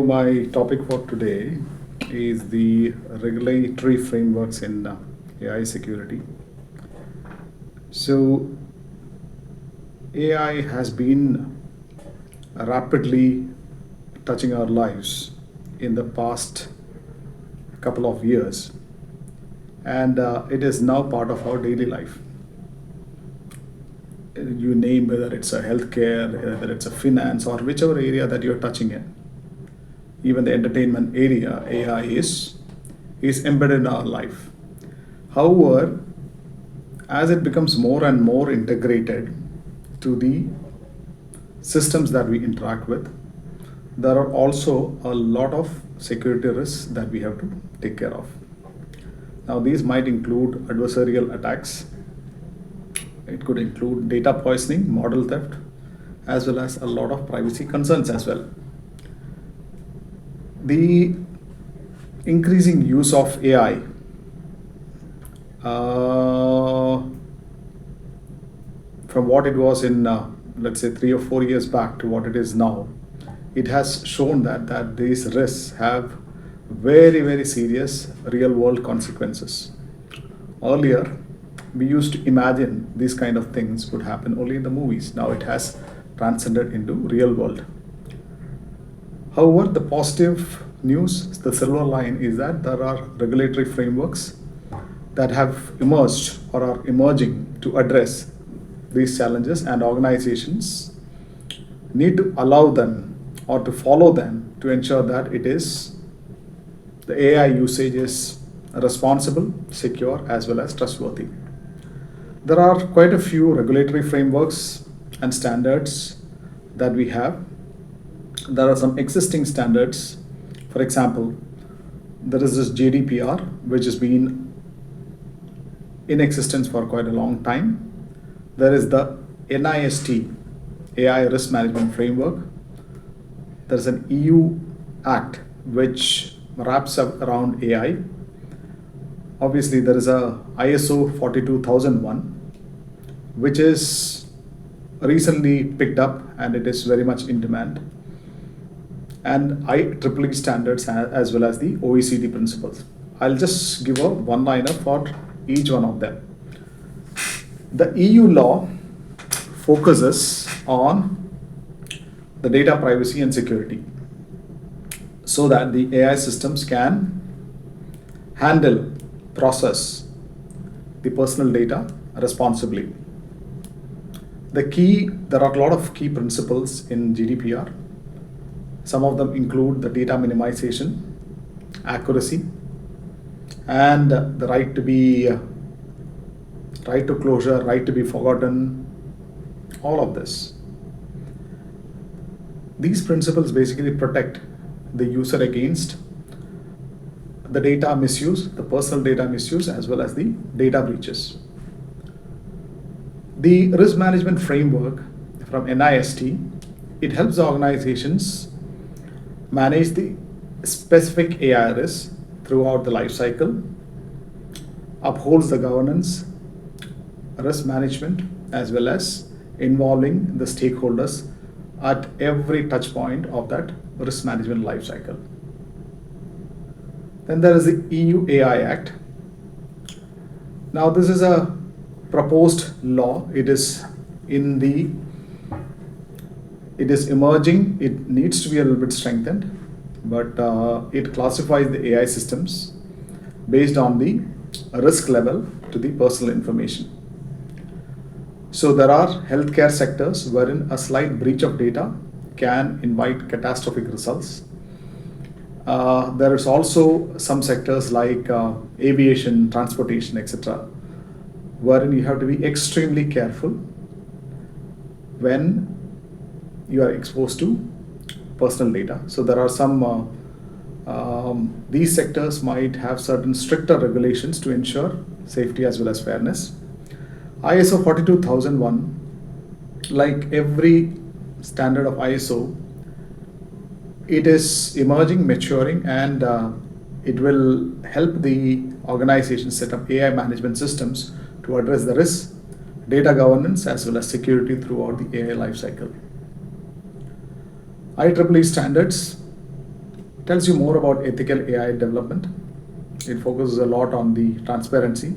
my topic for today is the regulatory frameworks in AI security. So, AI has been rapidly touching our lives in the past couple of years, and it is now part of our daily life. You name whether it's a healthcare, whether it's a finance, or whichever area that you're touching in. Even the entertainment area, AI is embedded in our life. However, as it becomes more and more integrated to the systems that we interact with, there are also a lot of security risks that we have to take care of. Now, these might include adversarial attacks, it could include data poisoning, model theft, as well as a lot of privacy concerns as well. The increasing use of AI from what it was in, let's say, 3 or 4 years back to what it is now, it has shown that these risks have very, very serious real world consequences. Earlier, we used to imagine these kind of things would happen only in the movies. Now it has transcended into real world. However, the positive news, the silver line, is that there are regulatory frameworks that have emerged or are emerging to address these challenges, and organizations need to allow them or to follow them to ensure that it is the AI usage is responsible, secure, as well as trustworthy. There are quite a few regulatory frameworks and standards that we have. There are some existing standards. For example, there is this GDPR, which has been in existence for quite a long time. There is the NIST, AI Risk Management Framework. There is an EU Act which wraps up around AI. Obviously, there is a ISO 42001, which is recently picked up and it is very much in demand. And IEEE standards as well as the OECD principles. I'll just give a one-liner for each one of them. The EU law focuses on the data privacy and security so that the AI systems can handle, process the personal data responsibly. There are a lot of key principles in GDPR. Some of them include the data minimization, accuracy, and the right to closure, right to be forgotten, all of this. These principles basically protect the user against the data misuse, the personal data misuse, as well as the data breaches. The risk management framework from NIST, it helps organizations manage the specific AI risks throughout the life cycle, upholds the governance, risk management, as well as involving the stakeholders at every touch point of that risk management life cycle. Then there is the EU AI Act. Now this is a proposed law. It is emerging. It needs to be a little bit strengthened, but it classifies the AI systems based on the risk level to the personal information. So there are healthcare sectors wherein a slight breach of data can invite catastrophic results. There is also some sectors like aviation, transportation, etc., wherein you have to be extremely careful when you are exposed to personal data. So there are some, these sectors might have certain stricter regulations to ensure safety as well as fairness. ISO 42001, like every standard of ISO, it is emerging, maturing, and it will help the organization set up AI management systems to address the risk, data governance, as well as security throughout the AI lifecycle. IEEE standards, tells you more about ethical AI development. It focuses a lot on the transparency,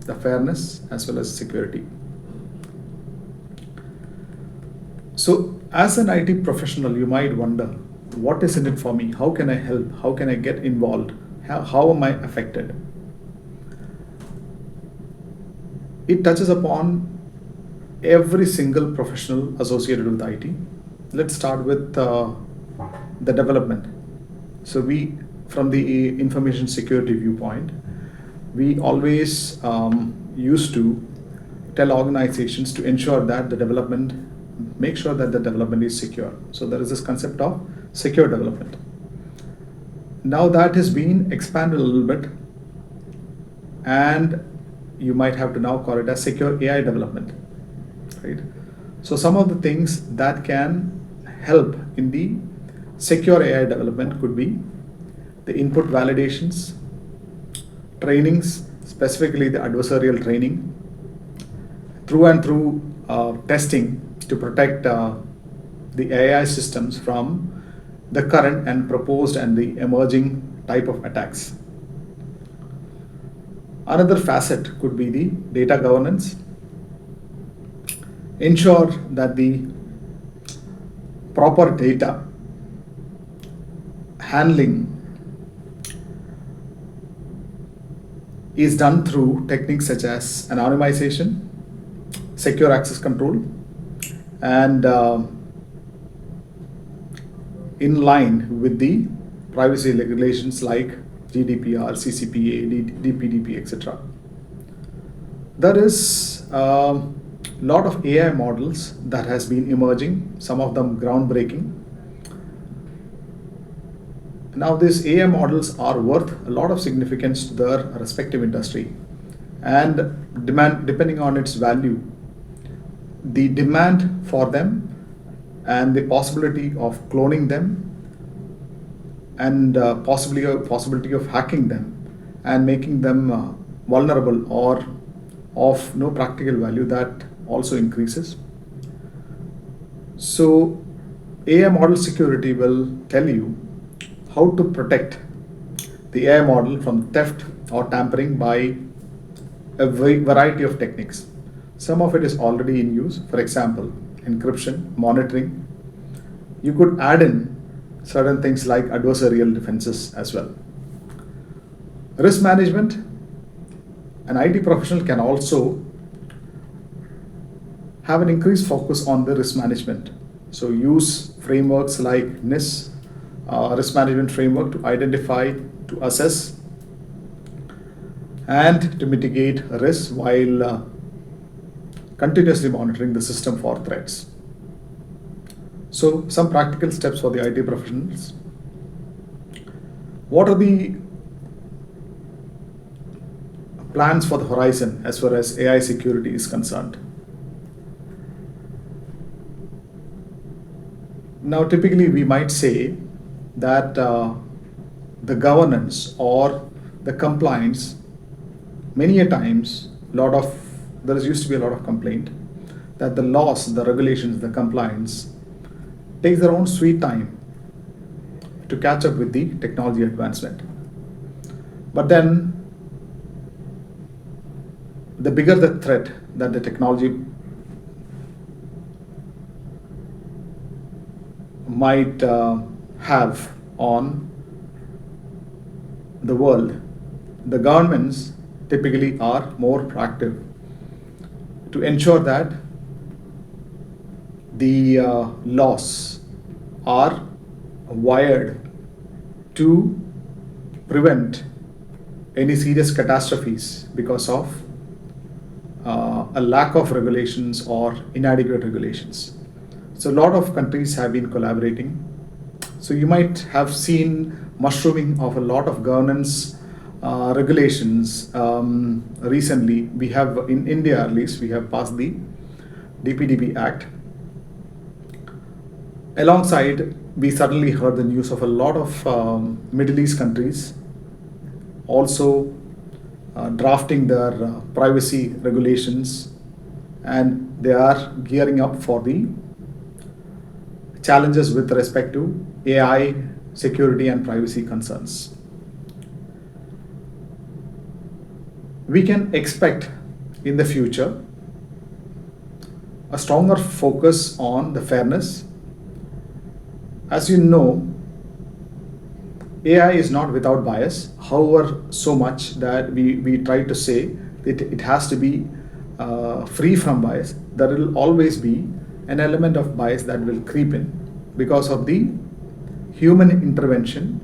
the fairness, as well as security. So, as an IT professional, you might wonder, what is in it for me? How can I help? How can I get involved? How am I affected? It touches upon every single professional associated with IT. Let's start with the development. So from the information security viewpoint, we always used to tell organizations to ensure that make sure that the development is secure. So there is this concept of secure development. Now that has been expanded a little bit, and you might have to now call it as secure AI development, right? So some of the things that can help in the secure AI development could be the input validations, trainings, specifically the adversarial training, through and through testing to protect the AI systems from the current and proposed and the emerging type of attacks. Another facet could be the data governance. Ensure that the proper data handling is done through techniques such as anonymization, secure access control, and in line with the privacy regulations like GDPR, CCPA, DPDP, etc. There is a lot of AI models that has been emerging, some of them groundbreaking. Now these AI models are worth a lot of significance to their respective industry, and depending on its value, the demand for them and the possibility of cloning them and possibility of hacking them and making them vulnerable or of no practical value, that also increases. So AI model security will tell you how to protect the AI model from theft or tampering by a variety of techniques. Some of it is already in use. For example, encryption, monitoring. You could add in certain things like adversarial defenses as well. Risk management. An IT professional can also have an increased focus on the risk management. So use frameworks like NIST, risk management framework, to identify, to assess, and to mitigate risks while continuously monitoring the system for threats. So some practical steps for the IT professionals. What are the plans for the horizon as far as AI security is concerned? Now typically we might say that the governance or the compliance, many a times there used to be a lot of complaint that the laws, the regulations, the compliance takes their own sweet time to catch up with the technology advancement. But then the bigger the threat that the technology might have on the world, the governments typically are more proactive to ensure that the laws are wired to prevent any serious catastrophes because of a lack of regulations or inadequate regulations. So a lot of countries have been collaborating. So you might have seen mushrooming of a lot of governance regulations. Recently, we have, in India at least, we have passed the DPDP Act. Alongside, we suddenly heard the news of a lot of Middle East countries also drafting their privacy regulations, and they are gearing up for the challenges with respect to AI security and privacy concerns. We can expect in the future a stronger focus on the fairness. As you know, AI is not without bias, however, so much that we try to say that it has to be free from bias. There will always be an element of bias that will creep in because of the human intervention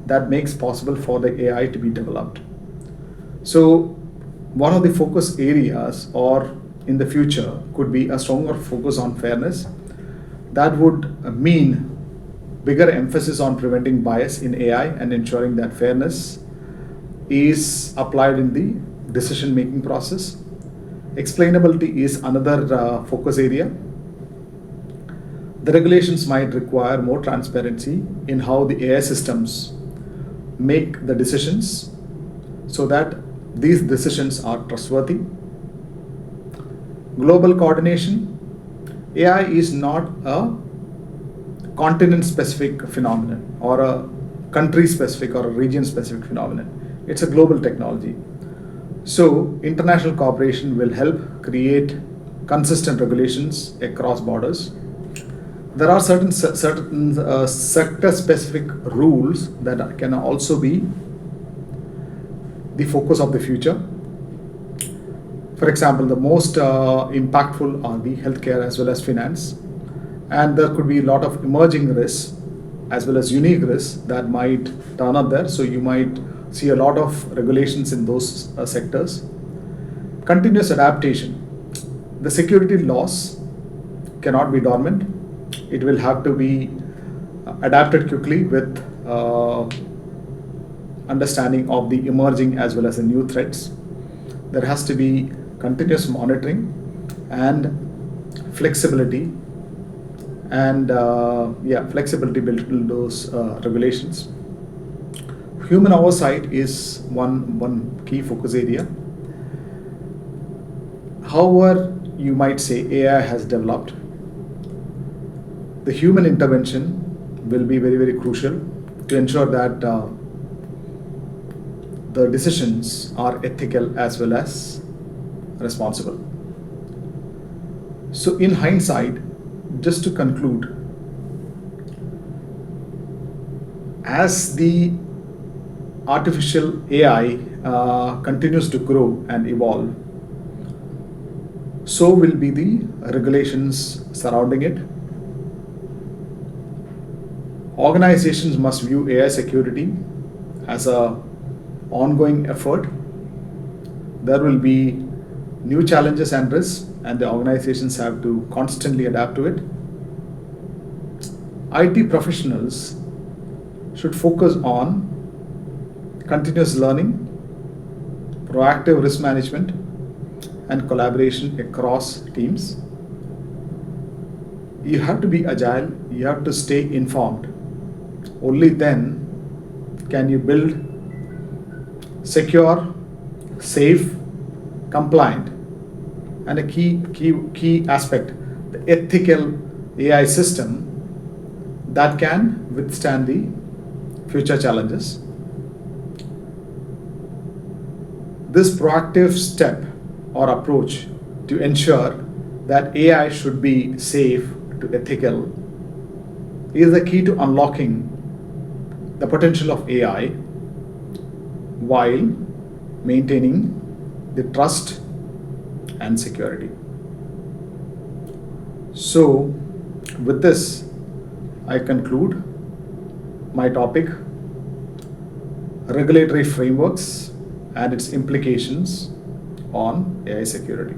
that makes possible for the AI to be developed. So, one of the focus areas or in the future could be a stronger focus on fairness. That would mean bigger emphasis on preventing bias in AI and ensuring that fairness is applied in the decision making process. Explainability is another focus area. The regulations might require more transparency in how the AI systems make the decisions so that these decisions are trustworthy. Global coordination. AI is not a continent specific phenomenon or a country specific or a region specific phenomenon. It's a global technology. So, international cooperation will help create consistent regulations across borders. There are certain sector specific rules that can also be the focus of the future. For example, the most impactful are the healthcare as well as finance, and there could be a lot of emerging risks as well as unique risks that might turn up there. So you might see a lot of regulations in those sectors. Continuous adaptation. The security laws cannot be dormant. It will have to be adapted quickly with understanding of the emerging as well as the new threats. There has to be continuous monitoring and flexibility flexibility built into those regulations. Human oversight is one key focus area. However, you might say AI has developed, the human intervention will be very, very crucial to ensure that the decisions are ethical as well as responsible. So, in hindsight, just to conclude, as the artificial AI continues to grow and evolve, so will be the regulations surrounding it. Organizations must view AI security as a ongoing effort. There will be new challenges and risks, and the organizations have to constantly adapt to it. IT professionals should focus on continuous learning, proactive risk management, and collaboration across teams. You have to be agile, you have to stay informed. Only then can you build secure, safe, compliant, and a key aspect, the ethical AI system that can withstand the future challenges. This proactive step or approach to ensure that AI should be safe to ethical is the key to unlocking the potential of AI while maintaining the trust and security. So, with this, I conclude my topic, regulatory frameworks and its implications on AI security.